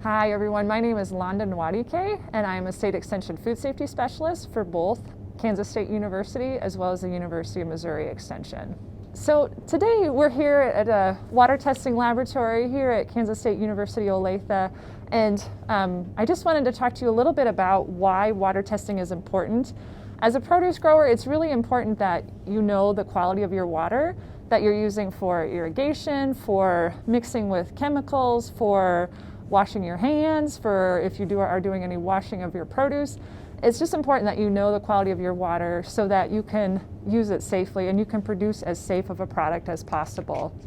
Hi everyone, my name is Londa Nwadike and I'm a State Extension Food Safety Specialist for both Kansas State University as well as the University of Missouri Extension. So today we're here at a water testing laboratory here at Kansas State University Olathe, and I just wanted to talk to you a little bit about why water testing is important. As a produce grower, it's really important that you know the quality of your water that you're using for irrigation, for mixing with chemicals, for washing your hands, for if you are doing any washing of your produce. It's just important that you know the quality of your water so that you can use it safely and you can produce as safe of a product as possible.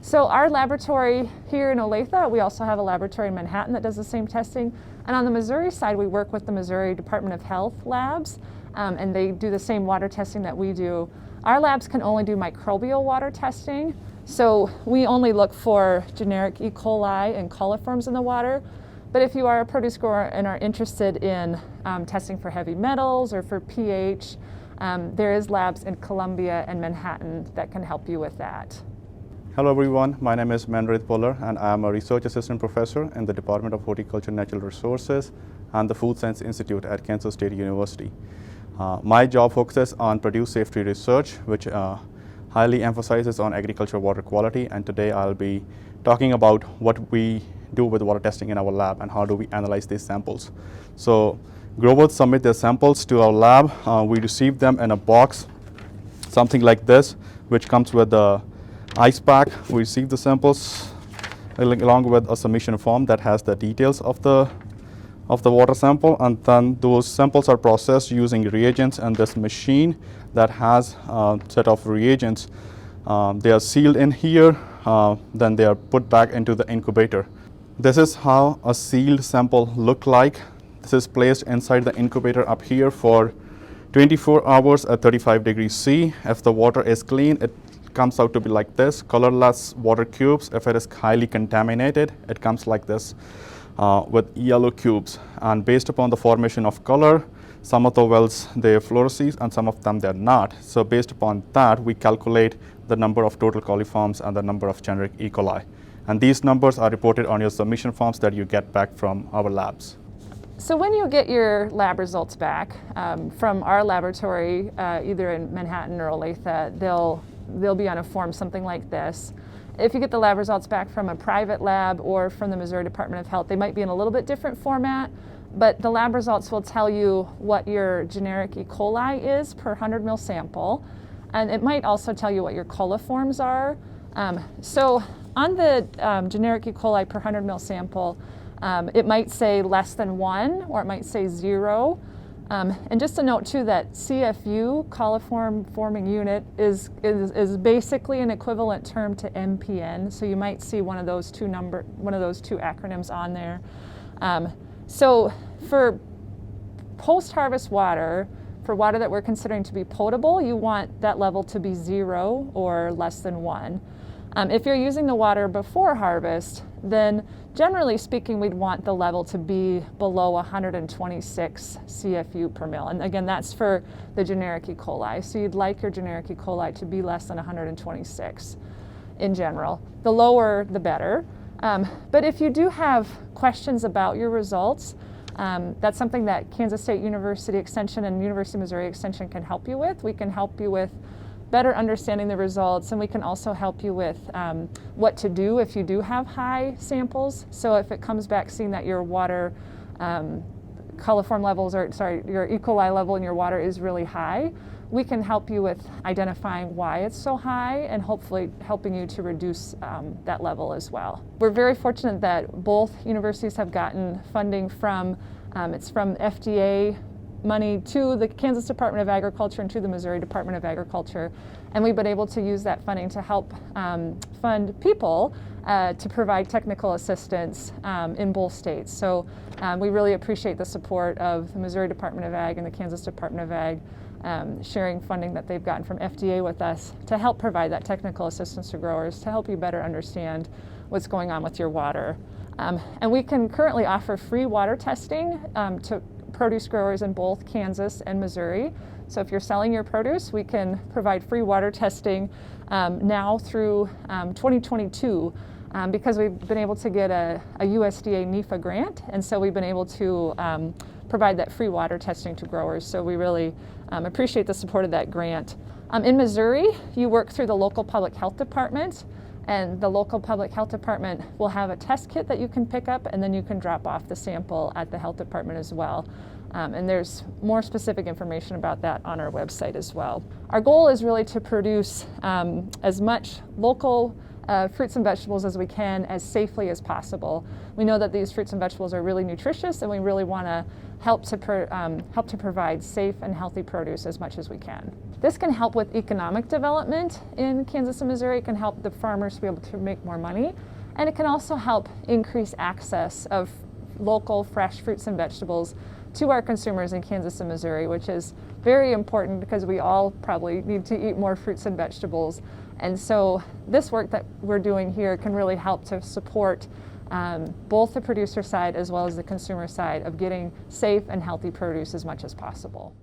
So our laboratory here in Olathe, we also have a laboratory in Manhattan that does the same testing. And on the Missouri side, we work with the Missouri Department of Health labs, and they do the same water testing that we do. Our labs can only do microbial water testing. So we only look for generic E. coli and coliforms in the water. But if you are a produce grower and are interested in testing for heavy metals or for pH, there is labs in Columbia and Manhattan that can help you with that. Hello everyone, my name is Manrit Puller and I am a research assistant professor in the Department of Horticulture and Natural Resources and the Food Science Institute at Kansas State University. My job focuses on produce safety research, which highly emphasizes on agricultural water quality, and today I'll be talking about what we do with water testing in our lab and how do we analyze these samples. So growers submit their samples to our lab. We receive them in a box, something like this, which comes with the ice pack. We receive the samples along with a submission form that has the details of the water sample, and then those samples are processed using reagents and this machine that has a set of reagents. They are sealed in here, then they are put back into the incubator. This is how a sealed sample look like. This is placed inside the incubator up here for 24 hours at 35 degrees C. If the water is clean, it comes out to be like this, colorless water cubes. If it is highly contaminated, it comes like this with yellow cubes. And based upon the formation of color, some of the wells, they are fluoresces and some of them they're not. So based upon that, we calculate the number of total coliforms and the number of generic E. coli. And these numbers are reported on your submission forms that you get back from our labs. So when you get your lab results back from our laboratory, either in Manhattan or Olathe, they'll be on a form something like this. If you get the lab results back from a private lab or from the Missouri Department of Health, they might be in a little bit different format, but the lab results will tell you what your generic E. coli is per 100 ml sample, and it might also tell you what your coliforms are. So on the generic E. coli per 100 ml sample, it might say less than 1 or it might say 0. And just a note too that CFU, coliform forming unit, is basically an equivalent term to MPN. So you might see one of those two acronyms on there. So for post-harvest water, for water that we're considering to be potable, you want that level to be 0 or less than 1. If you're using the water before harvest, then generally speaking, we'd want the level to be below 126 CFU per mil. And again, that's for the generic E. coli. So you'd like your generic E. coli to be less than 126 in general. The lower, the better. But if you do have questions about your results, that's something that Kansas State University Extension and University of Missouri Extension can help you with. We can help you with better understanding the results, and we can also help you with what to do if you do have high samples. So if it comes back seeing that your water coliform levels, your E. coli level in your water is really high, we can help you with identifying why it's so high and hopefully helping you to reduce that level as well. We're very fortunate that both universities have gotten funding from, it's from FDA money to the Kansas Department of Agriculture and to the Missouri Department of Agriculture, and we've been able to use that funding to help fund people to provide technical assistance in both states. So we really appreciate the support of the Missouri Department of Ag and the Kansas Department of Ag sharing funding that they've gotten from FDA with us to help provide that technical assistance to growers to help you better understand what's going on with your water. And we can currently offer free water testing to produce growers in both Kansas and Missouri. So if you're selling your produce, we can provide free water testing now through 2022 because we've been able to get a USDA NEFA grant, and so we've been able to provide that free water testing to growers. So we really appreciate the support of that grant. In Missouri, you work through the local public health department, and the local public health department will have a test kit that you can pick up, and then you can drop off the sample at the health department as well. And there's more specific information about that on our website as well. Our goal is really to produce as much local fruits and vegetables as we can as safely as possible. We know that these fruits and vegetables are really nutritious, and we really want to help to provide safe and healthy produce as much as we can. This can help with economic development in Kansas and Missouri. It can help the farmers to be able to make more money, and it can also help increase access of local fresh fruits and vegetables to our consumers in Kansas and Missouri, which is very important because we all probably need to eat more fruits and vegetables. And so this work that we're doing here can really help to support both the producer side as well as the consumer side of getting safe and healthy produce as much as possible.